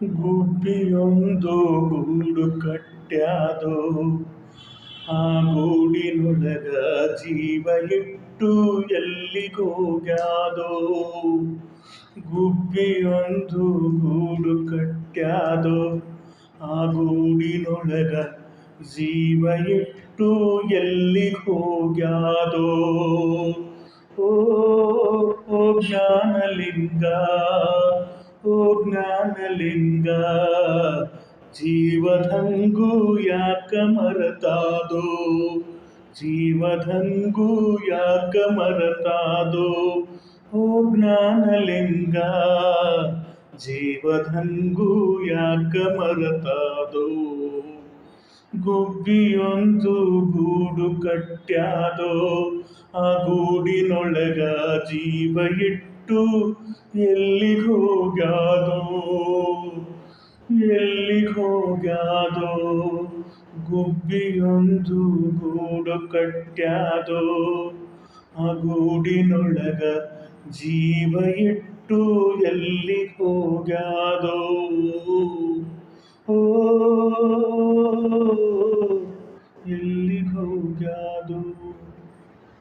ಗುಬ್ಬಿಯೊಂದು ಗೂಡು ಕಟ್ಟ್ಯಾದೋ, ಆ ಗೂಡಿನೊಳಗ ಜೀವ ಇಟ್ಟು ಎಲ್ಲಿಗೋಗ್ಯಾದೋ. ಗುಬ್ಬಿಯೊಂದು ಗೂಡು ಕಟ್ಟ್ಯಾದೋ, ಆ ಗೂಡಿನೊಳಗ ಜೀವ ಇಟ್ಟು ಎಲ್ಲಿಗೋಗ್ಯಾದೋ. ಓ ಓ ಜ್ಞಾನಲಿಂಗ, ಓ ಜ್ಞಾನಲಿಂಗ, ಜೀವದಂಗು ಯಾಕ ಮರತಾದೋ, ಜೀವದಂಗು ಯಾಕ ಮರತಾದೋ. ಓ ಜ್ಞಾನಲಿಂಗ, ಜೀವದಂಗು ಯಾಕ ಮರತಾದೋ. ಗುಬ್ಬಿಯೊಂದು ಗೂಡು ಕಟ್ಟ್ಯಾದೋ, ಆ ಗೂಡಿನೊಳಗ ಜೀವ ಇಟ್ಟು ಎಲ್ಲಿಗೋಗ್ಯಾದೋ, ಎಲ್ಲಿಗೋಗ್ಯಾದೋ. ಗುಬ್ಬಿಯೊಂದು ಗೂಡು ಕಟ್ಟ್ಯಾದೋ, ಆ ಗೂಡಿನೊಳಗ ಜೀವ ಇಟ್ಟು ಎಲ್ಲಿಗೋಗ್ಯಾದೋ. ಓ ಎಲ್ಲಿಗೋಗ್ಯಾದೋ.